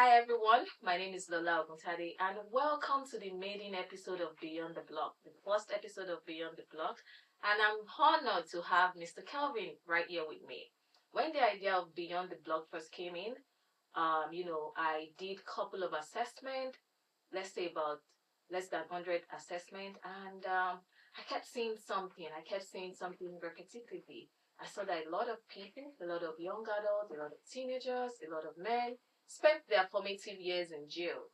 Hi everyone, my name is Lola Oguntade and welcome to the maiden episode of Beyond the Block, the first episode of Beyond the Block. And I'm honored to have Mr. Kelvin right here with me. When the idea of Beyond the Block first came in, I did a couple of assessment, let's say about less than 100 assessment, and I kept seeing something. I kept seeing something repetitively. I saw that a lot of people, a lot of young adults, a lot of teenagers, a lot of men spent their formative years in jail.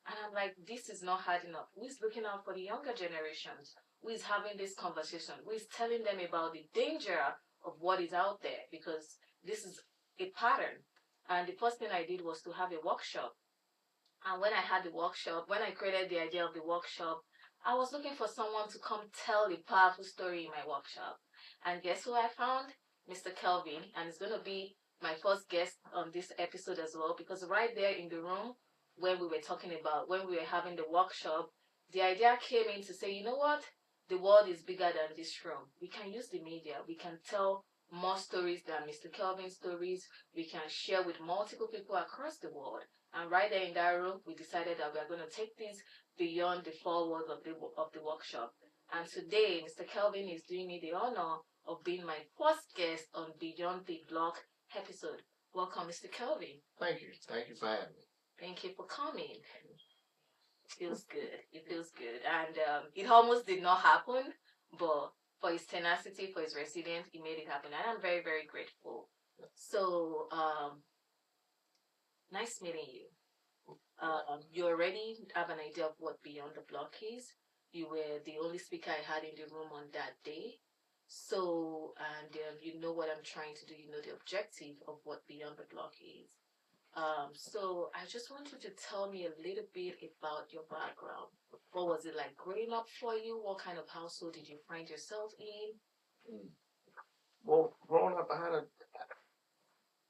And I'm like, this is not hard enough. Who is looking out for the younger generations? Who is having this conversation? Who is telling them about the danger of what is out there? Because this is a pattern. And the first thing I did was to have a workshop. And when I had the workshop, when I created the idea of the workshop, I was looking for someone to come tell a powerful story in my workshop. And guess who I found? Mr. Kelvin. And it's going to be my first guest on this episode as well, because right there in the room when we were talking about, when we were having the workshop, the idea came in to say, you know what? The world is bigger than this room. We can use the media. We can tell more stories than Mr. Kelvin's stories. We can share with multiple people across the world. And right there in that room, we decided that we are going to take this beyond the four walls of the workshop. And today, Mr. Kelvin is doing me the honor of being my first guest on Beyond the Block episode. Welcome, Mr. Kelvin. Thank you. Thank you for having me. Thank you for coming. It feels good. It feels good. And it almost did not happen, but for his tenacity, for his resilience, he made it happen. And I'm very, very grateful. So, nice meeting you. You already have an idea of what Beyond the Block is. You were the only speaker I had in the room on that day. So, and you know what I'm trying to do. You know the objective of what Beyond the Block is. So I just want you to tell me a little bit about your background. What was it like growing up for you? What kind of household did you find yourself in? Well, growing up,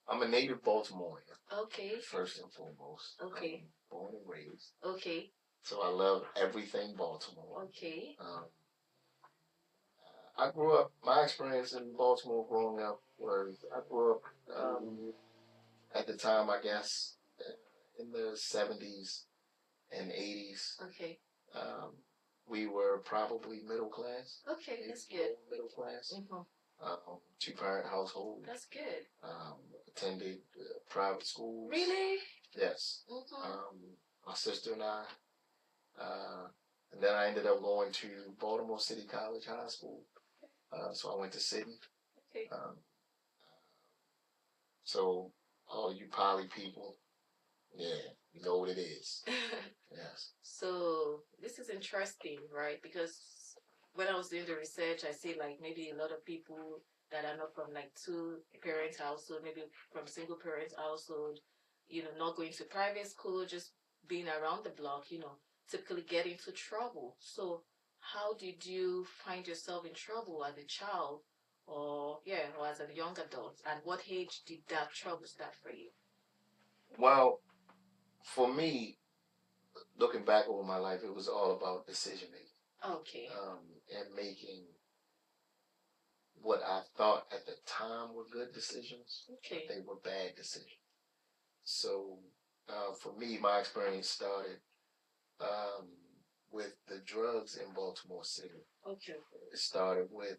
I'm a native Baltimorean. Okay. First and foremost. Okay. Born and raised. Okay. So I love everything Baltimore. Okay. I grew up, my experience in Baltimore growing up was, I grew up at the time, I guess, in the 70s and 80s. Okay. We were probably middle class. Okay, that's good. Middle class. Mm-hmm. Two-parent household. That's good. Attended private schools. Really? Yes. Mm-hmm. My sister and I. And then I ended up going to Baltimore City College High School. So I went to City. Okay. So all you poly people, yeah, you know what it is. Yes. So this is interesting, right? Because when I was doing the research, I see like maybe a lot of people that are not from like two-parent household, maybe from single-parent household, not going to private school, just being around the block, typically get into trouble. So how did you find yourself in trouble as a child or as a young adult? And what age did that trouble start for you? Well, for me, looking back over my life, it was all about decision making. Okay. And making what I thought at the time were good decisions. Okay. They were bad decisions. So for me, my experience started with the drugs in Baltimore City. Okay. It started with,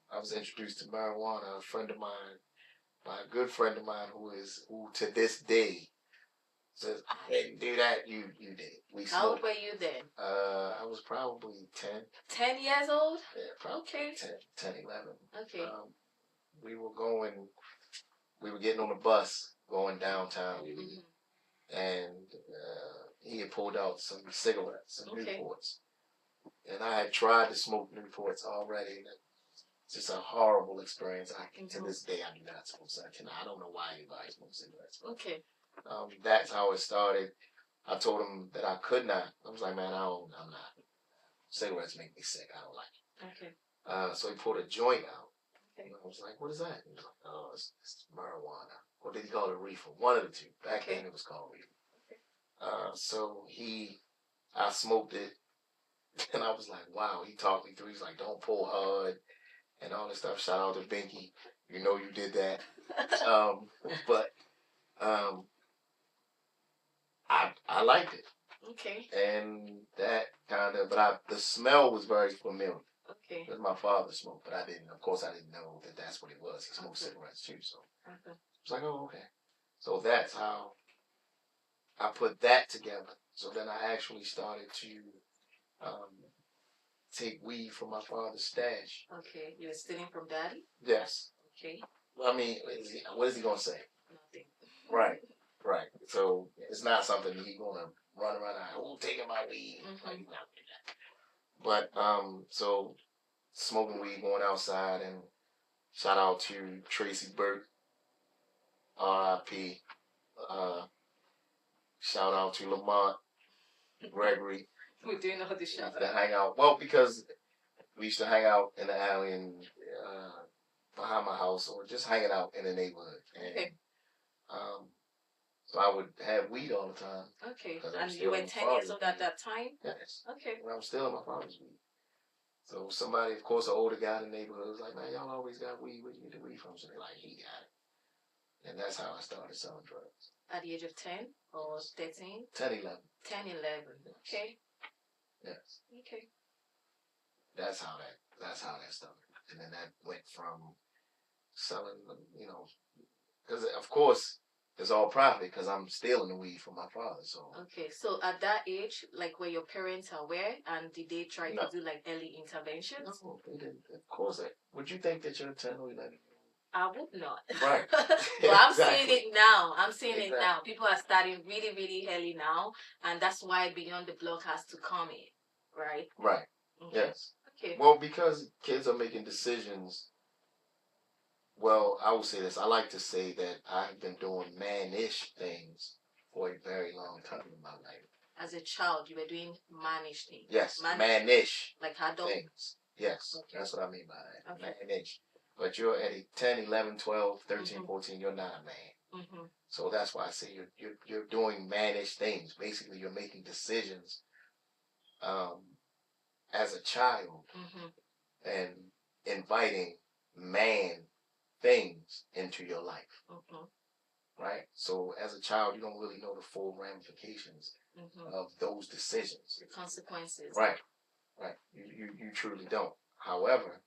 I was introduced to marijuana. A friend of mine, my good friend of mine who to this day says, I didn't do that, you did. How old were you then? I was probably 10. 10 years old? Yeah, probably okay. 10, 11. Okay. We were getting on the bus going downtown. Mm-hmm. And he had pulled out some cigarettes, some okay. Newports. And I had tried to smoke Newports already. It's just a horrible experience. To this day, I do not smoke cigarettes. I don't know why anybody smokes cigarettes. Okay. That's how it started. I told him that I could not. I was like, man, I'm not. Cigarettes make me sick. I don't like it. Okay. So he pulled a joint out. Okay. And I was like, what is that? He was like, oh, it's marijuana. Or did he call it reefer? One of the two. Back then it was called reefer. Okay. So I smoked it. And I was like, wow. He talked me through. He's like, don't pull hard and all this stuff. Shout out to Binky. You know you did that. But liked it. Okay. And that kind of, but the smell was very familiar. Okay. Because my father smoked, but I didn't know that that's what it was. He smoked cigarettes too, so it's like, oh, okay. So that's how I put that together. So then I actually started to take weed from my father's stash. Okay, you were stealing from daddy? Yes. Okay. I mean, what is he gonna say? Nothing. Right. So it's not something he's gonna run around and, oh, taking my weed. Like, he's not doing that. But so smoking weed, going outside, and shout out to Tracy Burke, R.I.P. Shout out to Lamont Gregory. We're doing all this shout to hang out. Well, because we used to hang out in the alley and behind my house, or just hanging out in the neighborhood. And, okay. So I would have weed all the time. Okay. And you were 10 years old at that time? Yes. Okay. When I was still in my father's weed. So somebody, of course, an older guy in the neighborhood was like, man, y'all always got weed. Where you get the weed from? So they're like, he got it. And that's how I started selling drugs. At the age of 10 or 13? 10, 11. 10, 11. Yes. Okay. Yes. Okay. That's how that started. And then that went from selling, because of course it's all profit because I'm stealing the weed from my father. So okay, so at that age, like, were your parents aware, and did they try to do like early interventions? No, they didn't. Of course, would you think that you're 10 or 11? I would not. Right. But I'm seeing it now. I'm seeing it now. People are starting really, really early now, and that's why Beyond the Block has to come in, right? Right. Okay. Yes. Okay. Well, because kids are making decisions. Well, I will say this. I like to say that I've been doing man-ish things for a very long time in my life. As a child, you were doing mannish things. Yes, man-ish. Like adult things. Yes, okay. That's what I mean by that. Okay. Man-ish. But you're at a 10, 11, 12, 13, 14, you're not a man. So that's why I say you're doing mannish things. Basically, you're making decisions as a child and inviting man things into your life. Right? So as a child, you don't really know the full ramifications of those decisions. The consequences. Right. You truly don't. However,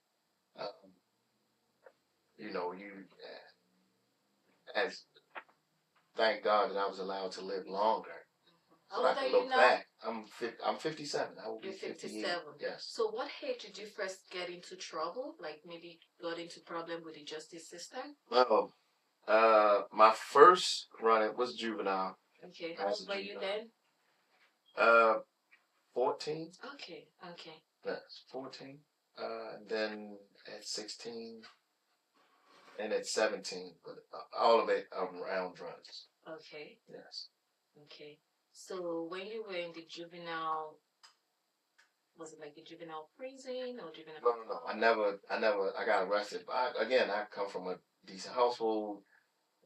as thank God that I was allowed to live longer. So I can look back. I'm 57. I will be 57. Yes. So what age did you first get into trouble? Like maybe got into problem with the justice system? Well, my first run was juvenile. Okay. How old were you then? 14. Okay. Yes, 14. Then at 16 and at 17, but all of it around drugs. Okay. Yes. Okay. So when you were in the juvenile, was it like a juvenile prison or juvenile? No. I got arrested. But I come from a decent household.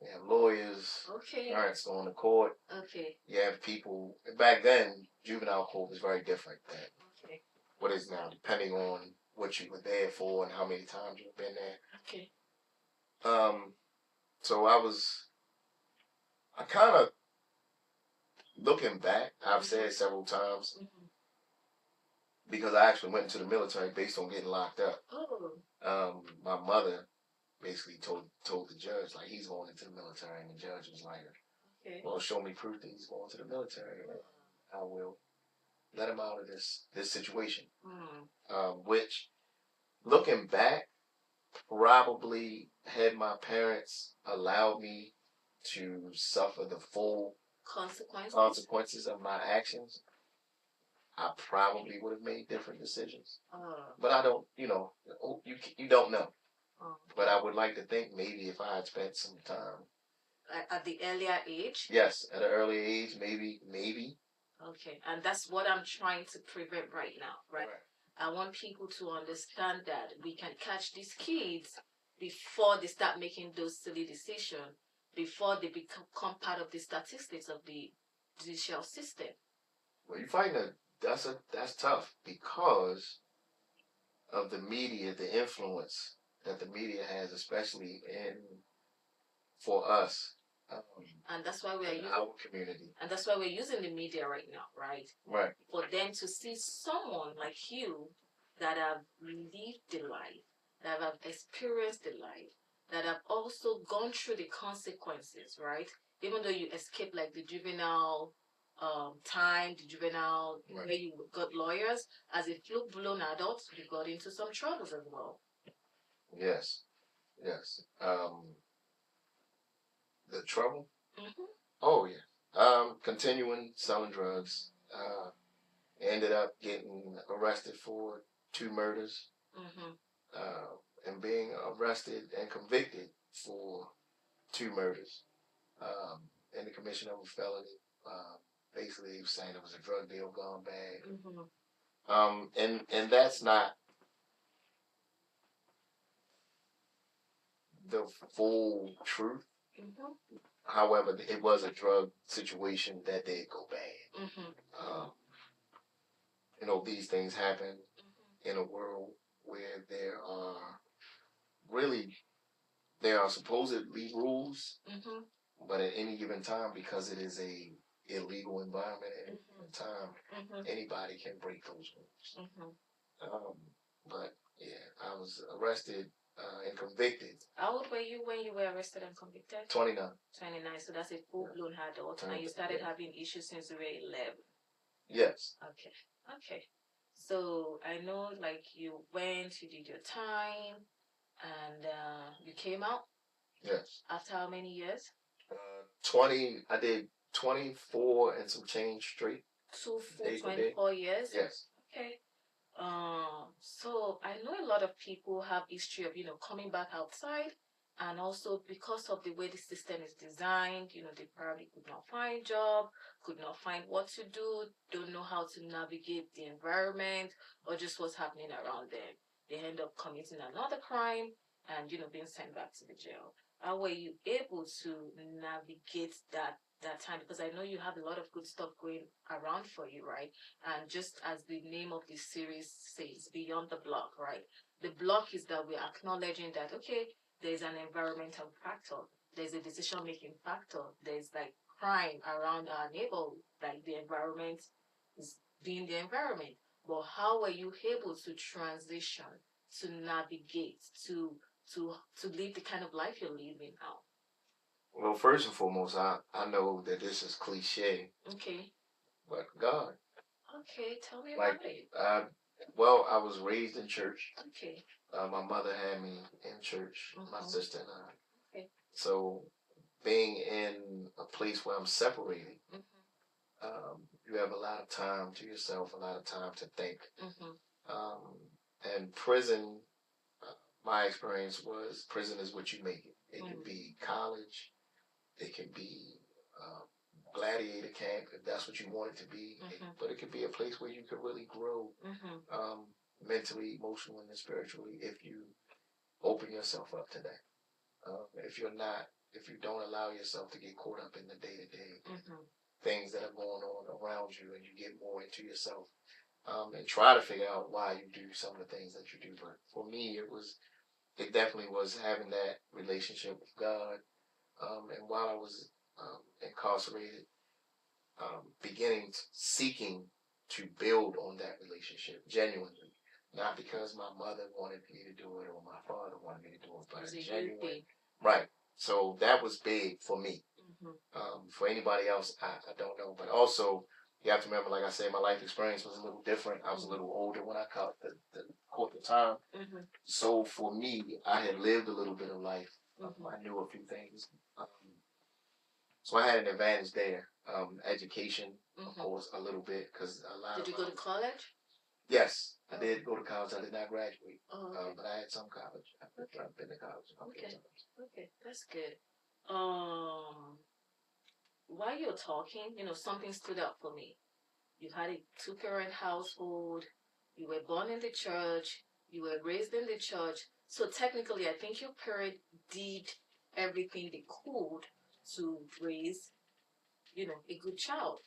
We have lawyers. Okay. Parents going to court. Okay. You have people. Back then, juvenile court was very different than what is now, depending on what you were there for and how many times you've been there. Okay. So I kind of, looking back, I've said several times, because I actually went into the military based on getting locked up. Oh. My mother basically told the judge, like, he's going into the military, and the judge was like, well, show me proof that he's going to the military, and I will let him out of this situation. Which, looking back, probably had my parents allowed me to suffer the full consequences of my actions, I probably would have made different decisions. But I don't, you don't know. But I would like to think maybe if I had spent some time. At the earlier age? Yes, at an early age, maybe. Okay, and that's what I'm trying to prevent right now, right? I want people to understand that we can catch these kids before they start making those silly decisions, before they become part of the statistics of the judicial system. Well, you find that's tough because of the media, the influence that the media has, especially for us And that's why we are using our community. And that's why we're using the media right now, right? Right. For them to see someone like you that have lived the life, that have experienced the life, that have also gone through the consequences, right? Even though you escaped like the juvenile time, the juvenile Right. where you got lawyers, as a full-blown adult, you got into some troubles as well. Yes. Yes. The trouble? Mm-hmm. Oh, yeah. Continuing selling drugs. Ended up getting arrested for 2 murders. Mm-hmm. And being arrested and convicted for 2 murders. In the commission of a felony. Basically, he was saying it was a drug deal gone bad. Mm-hmm. And that's not the full truth. Mm-hmm. However, it was a drug situation that did go bad. Mm-hmm. These things happen in a world where there are supposedly rules, but at any given time, because it is a illegal environment at any given time, anybody can break those rules. But yeah, I was arrested and convicted. How old were you when you were arrested and convicted? 29. 29, so that's a full-blown adult, and you started having issues since you were 11. Yes. Okay. So I know, like, you did your time, and you came out. Yes. After how many years? 20. I did 24 and some change straight. 2 full 24 years. Yes. Okay. So I know a lot of people have history of, coming back outside, and also because of the way the system is designed, they probably could not find job, could not find what to do, don't know how to navigate the environment, or just what's happening around them. They end up committing another crime and, being sent back to the jail. How were you able to navigate that time? Because I know you have a lot of good stuff going around for you, right? And just as the name of this series says, Beyond the Block, right? The block is that we're acknowledging that, okay, there's an environmental factor, there's a decision-making factor, there's like crime around our neighborhood, like the environment is being the environment. But how were you able to transition, to navigate, to live the kind of life you're living now? Well, first and foremost, I know that this is cliche. Okay. But God. Okay, tell me about it. I was raised in church. Okay. My mother had me in church, my sister and I. Okay. So being in a place where I'm separated, you have a lot of time to yourself, a lot of time to think. And prison, my experience was prison is what you make it. It could be college, it could be gladiator camp, if that's what you want it to be. But it could be a place where you could really grow mentally, emotionally, and spiritually if you open yourself up to that. If you don't allow yourself to get caught up in the day-to-day things that are going on around you, and you get more into yourself and try to figure out why you do some of the things that you do. But for me, it definitely was having that relationship with God. And while I was incarcerated, seeking to build on that relationship genuinely. Not because my mother wanted me to do it or my father wanted me to do it, but genuine. Right. So that was big for me. For anybody else, I don't know. But also, you have to remember, like I said, my life experience was a little different. I was a little older when I caught the time. So for me, I had lived a little bit of life. I knew a few things. So I had an advantage there. Education, of course, a little bit, because a lot Did you go to college? Yes, I did go to college. I did not graduate, okay. But I had some college. I've been to college a couple of times. Okay, that's good. While you're talking, something stood out for me. You had a 2-parent household. You were born in the church. You were raised in the church. So technically, I think your parents did everything they could to raise, a good child.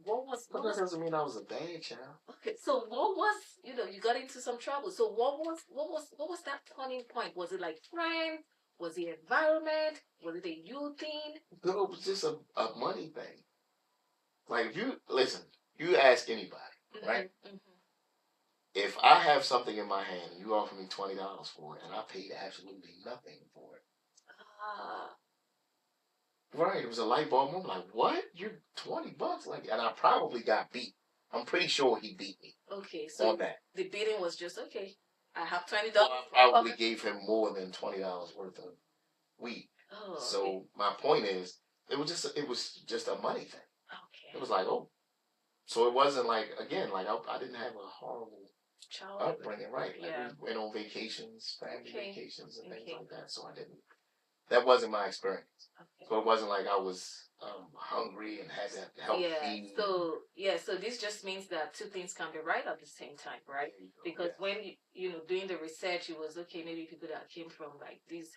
But that doesn't mean I was a bad child. Okay, so what was, you got into some trouble. So what was that turning point? Was it like friends? Was it environment? Was it a you thing? No, it was just a money thing. Like if you listen, you ask anybody, right? If I have something in my hand and you offer me $20 for it, and I paid absolutely nothing for it, right? It was a light bulb moment. Like, what? You're $20? Like, and I probably got beat. I'm pretty sure he beat me. Okay, so on that. The beating was just okay. I have $20. Well, I probably gave him more than $20 worth of weed. Oh, so okay. my point is, it was just a money thing. Okay. It was like, oh, so it wasn't like, again, like I didn't have a horrible upbringing, right? Like we went on vacations, family vacations and things like that. So that wasn't my experience. Okay. So it wasn't like I was hungry and had to help feed. So this just means that two things can be right at the same time, right? Because when you know doing the research, it was okay. Maybe people that came from like this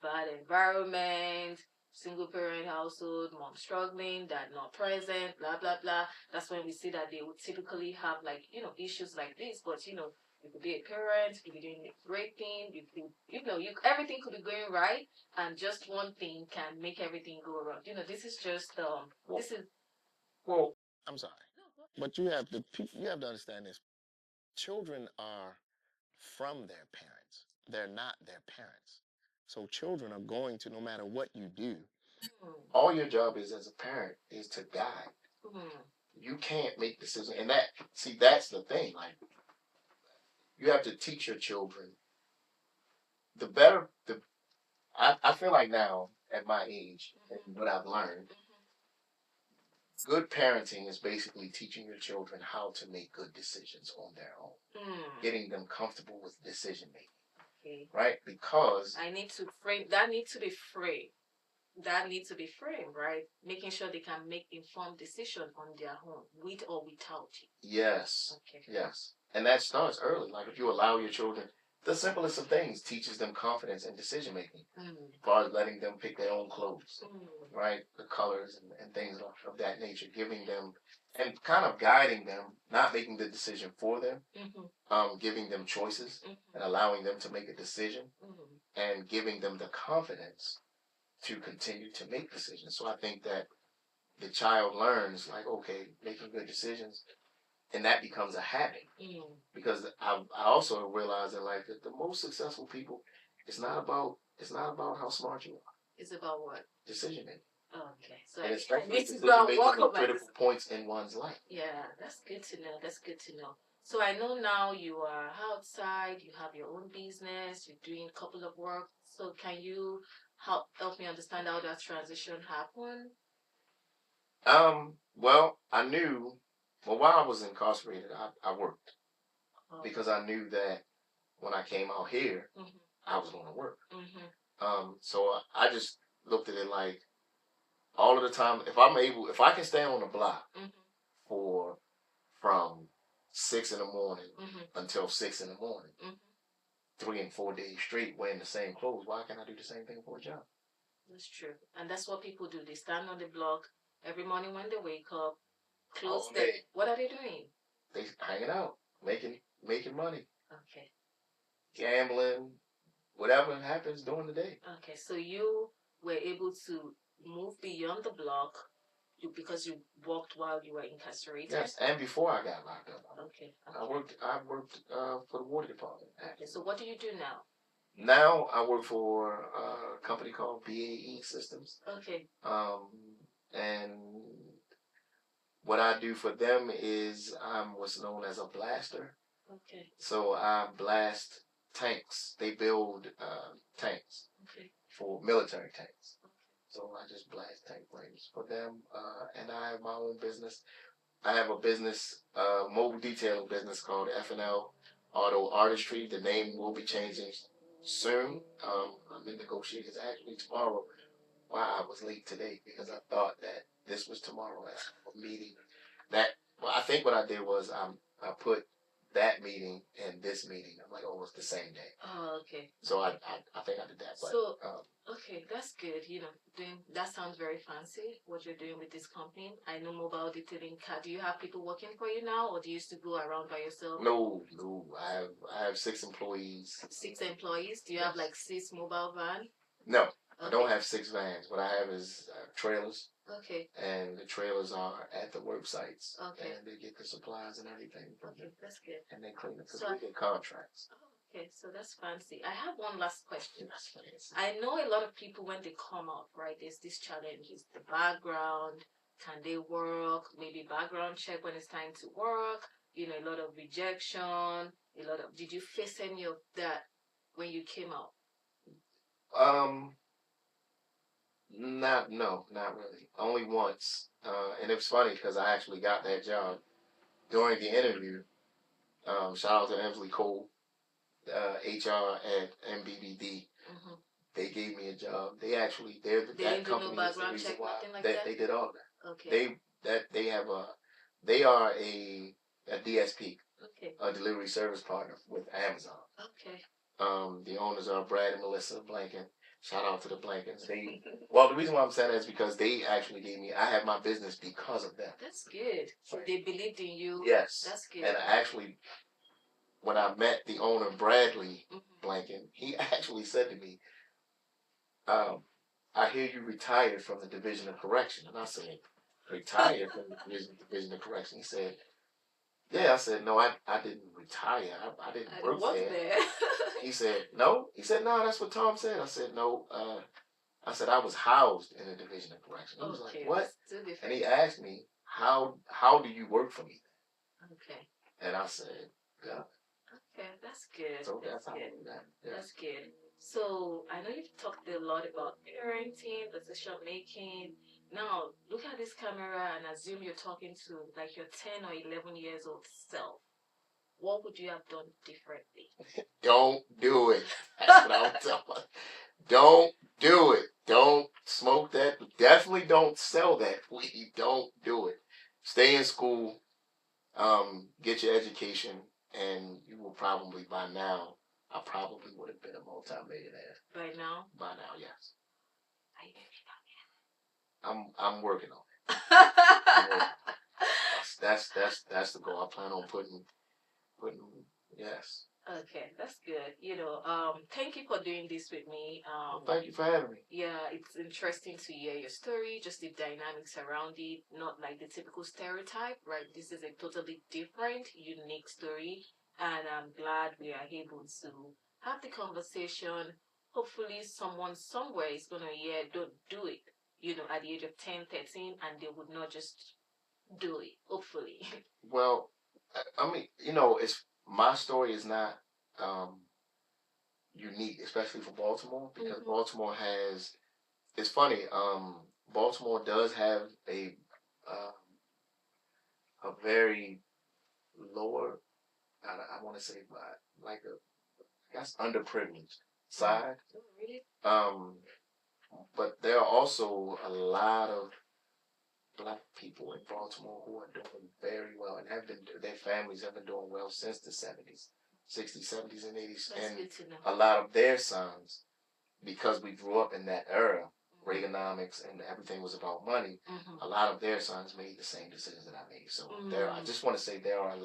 bad environment, single parent household, mom struggling, dad not present, blah blah blah. That's when we see that they would typically have like issues like this. But you could be a parent, you could be doing a great thing, everything could be going right, and just one thing can make everything go wrong. This is just this is. Well, I'm sorry, but you have to understand this. Children are from their parents. They're not their parents. So children are going to, no matter what you do. All your job is as a parent is to guide. You can't make decisions, and that's the thing. Like, you have to teach your children. I feel like now at my age and what I've learned, good parenting is basically teaching your children how to make good decisions on their own, getting them comfortable with decision making, right? Because I need to frame that. Need to be framed. That needs to be framed, right? Making sure they can make informed decision on their own, with or without you. Yes. Okay. Yes. And that starts early. Like if you allow your children, the simplest of things teaches them confidence in decision making. As far as letting them pick their own clothes, right? The colors and things of that nature, giving them and kind of guiding them, not making the decision for them, giving them choices and allowing them to make a decision and giving them the confidence to continue to make decisions. So I think that the child learns, like, okay, making good decisions, and that becomes a habit. Because I also realize in life that the most successful people, it's not about how smart you are. It's about what? Decision making. Okay, so and especially making critical points in one's life. Yeah, that's good to know. That's good to know. So I know now you are outside, you have your own business, you're doing a couple of work. So can you help me understand how that transition happened? Well, I knew, while I was incarcerated, I worked because I knew that when I came out here, I was going to work. So I just looked at it like all of the time, if I can stay on the block from 6 in the morning until 6 in the morning, 3 and 4 days straight wearing the same clothes, why can't I do the same thing for a job? That's true. And that's what people do. They stand on the block every morning when they wake up, close their... What are they doing? They hanging out, making money. Okay. Gambling, whatever happens during the day. Okay, so you were able to move beyond the block because you worked while you were incarcerated? Yes, and before I got locked up. Okay. I worked for the water department. Okay, so what do you do now? Now I work for a company called BAE Systems. Okay. And what I do for them is I'm what's known as a blaster. Okay. So I blast tanks. They build tanks for military tanks. Okay. So I just blast tank frames for them. And I have my own business. I have a business, mobile detailing business called F&L Auto Artistry. The name will be changing soon. I'm in negotiations actually tomorrow. Wow, I was late today because I thought that this was tomorrow at a meeting. I think what I did was I put that meeting and this meeting. I'm like, oh, it's the same day. Oh, okay. So I think I did that. But, so okay, that's good. That sounds very fancy. What you're doing with this company. I know mobile detailing. Do you have people working for you now, or do you used to go around by yourself? No. I have 6 employees. 6 employees. Do you have like 6 mobile van? No, Okay. I don't have 6 vans. What I have is trailers. Okay. And the trailers are at the work sites. Okay. And they get the supplies and everything. Okay, that's good. And they clean it because So we get contracts. Oh, okay, so that's fancy. I have one last question. That's fancy. I know a lot of people when they come up, right? There's this challenge: is the background. Can they work? Maybe background check when it's time to work. You know, a lot of rejection. A lot of. Did you face any of that when you came out? Not really. Only once. And it was funny because I actually got that job during the interview. Shout out to Emsley Cole, HR at MBBD. Mm-hmm. They gave me a job. They They didn't do no background check, nothing like that. They did all that. Okay. They are a DSP, Okay. a delivery service partner with Amazon. Okay. The owners are Brad and Melissa Blanken. Shout out to the Blankens. Well, the reason why I'm saying that is because they actually gave me. I have my business because of them. That's good. So they believed in you. Yes. That's good. And when I met the owner Bradley Blanken, he actually said to me, "I hear you retired from the Division of Correction." And I said, "Retired from the Division of Correction?" He said, "Yeah." I said, "No, I didn't retire. I didn't work there." He said, "No." He said, "No, that's what Tom said." I said, "No." I said, "I was housed in the Division of Correction." He was like, "What?" And he asked me, how do you work for me?" Okay. And I said, "God." Okay, that's good. So that's good. how we got it. Yeah. That's good. So I know you've talked a lot about parenting, decision making. Now look at this camera and assume you're talking to like your 10 or 11 years old self. What would you have done differently? Don't do it. That's what I would tell her. Don't do it. Don't smoke that. Definitely don't sell that weed. Don't do it. Stay in school. Get your education, and you will probably by now. I probably would have been a multi-millionaire. By now? By now, yes. I I'm working on it. That's the goal. I plan on putting yes. Okay, that's good. Thank you for doing this with me. Well, thank you for having me. Yeah, it's interesting to hear your story, just the dynamics around it, not like the typical stereotype, right? This is a totally different, unique story, and I'm glad we are able to have the conversation. Hopefully someone somewhere is going to hear, don't do it, at the age of 10, 13, and they would not just do it, hopefully. Well, I mean, it's my story is not unique, especially for Baltimore, because Baltimore has. It's funny. Baltimore does have uh, a very lower. I want to say like I guess underprivileged side. Oh, really? But there are also a lot of Black people in Baltimore who are doing very well and their families have been doing well since the 70s, 60s, 70s, and 80s. That's and good to know. a lot of their sons, because we grew up in that era, Reaganomics, and everything was about money, a lot of their sons made the same decisions that I made. So I just want to say there are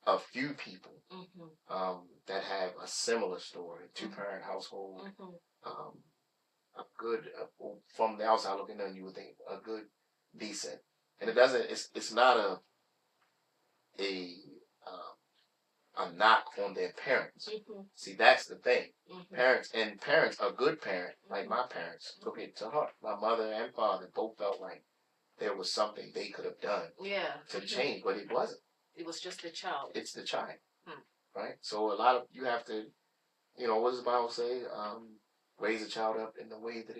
a few people that have a similar story, two-parent household, a good, from the outside looking in, you would think a good, decent, and it's not a knock on their parents. See, that's the thing. Parents, a good parent, like my parents, took it to heart. My mother and father both felt like there was something they could have done to change, but it wasn't. It was just the child. It's the child, right? So a lot of, you have to, what does the Bible say? Raise a child up in the way that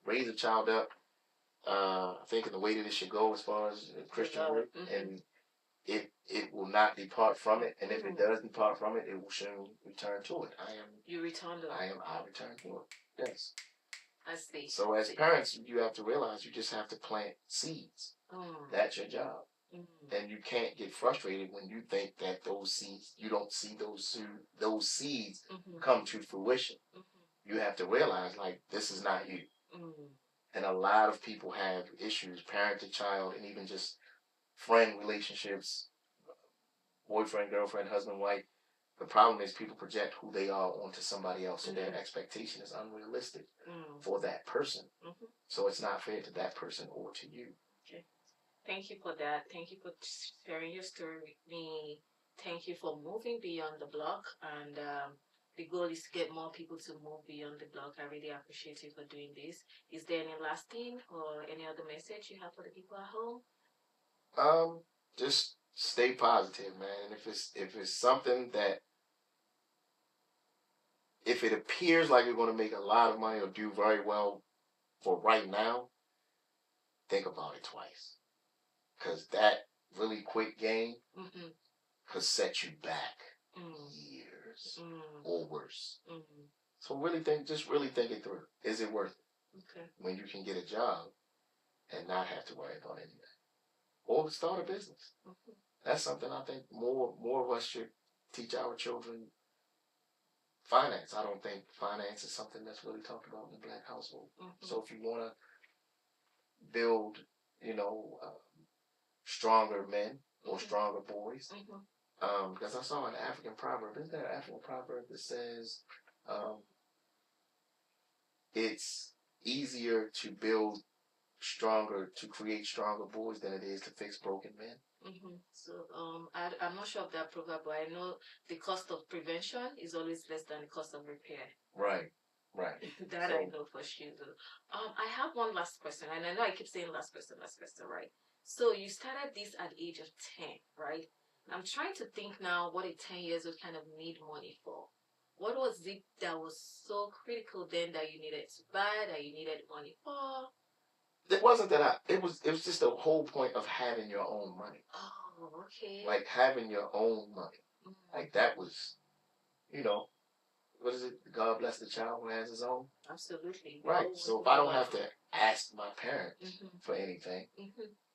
raise a child up, I think in the way that it should go as far as Christian work, and it will not depart from it, and if it does depart from it, it will soon return to it. You return to it. I return to it. Yes. I see. So as parents, you have to realize you just have to plant seeds. That's your job. And you can't get frustrated when you think that those seeds, you don't see those seeds come to fruition. You have to realize, like, this is not you. And a lot of people have issues, parent to child, and even just friend relationships, boyfriend, girlfriend, husband, wife. The problem is people project who they are onto somebody else, so their expectation is unrealistic for that person. So it's not fair to that person or to you. Okay. Thank you for that. Thank you for sharing your story with me. Thank you for moving beyond the block. And the goal is to get more people to move beyond the block. I really appreciate you for doing this. Is there any last thing or any other message you have for the people at home? Just stay positive, man. And if it's something that, if it appears like you're going to make a lot of money or do very well for right now, think about it twice. Because that really quick gain could set you back years or worse. So really think it through. Is it worth it? Okay. When you can get a job and not have to worry about anything. Or start a business. That's something I think more of us should teach our children. Finance. I don't think finance is something that's really talked about in the Black household. So if you want to build, stronger men or stronger boys, because I saw an African proverb. Isn't there an African proverb that says it's easier to create stronger boys than it is to fix broken men? So I'm not sure of that proverb, but I know the cost of prevention is always less than the cost of repair. Right. That I know for sure. I have one last question, and I know I keep saying last question, right? So you started this at the age of 10, right? I'm trying to think now what a 10 years old kind of need money for. What was it that was so critical then that you needed to buy, that you needed money for? It wasn't that it was just the whole point of having your own money. Oh, okay. Like having your own money. Like that was, what is it? God bless the child who has his own. Absolutely. Right. So if I don't have to ask my parents for anything,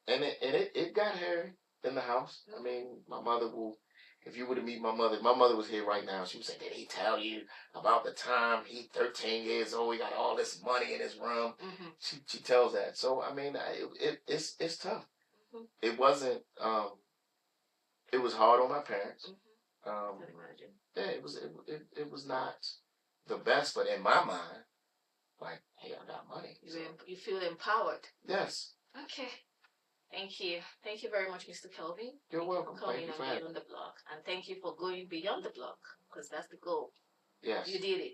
and it got hairy in the house. I mean, my mother will. If you were to meet my mother was here right now. She would say, "Did he tell you about the time he's 13 years old? He got all this money in his room." She tells that. So I mean, it's tough. It wasn't. It was hard on my parents. I can imagine. Yeah, it was not the best, but in my mind, like, hey, I got money. You feel empowered. Yes. Okay. Thank you. Thank you very much, Mr. Kelvin. You're welcome. For coming on Beyond the Block. And thank you for going beyond the block, because that's the goal. Yes. You did it.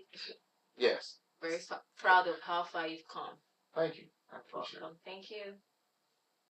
Yes. Very proud of how far you've come. Thank you. I appreciate it. Thank you.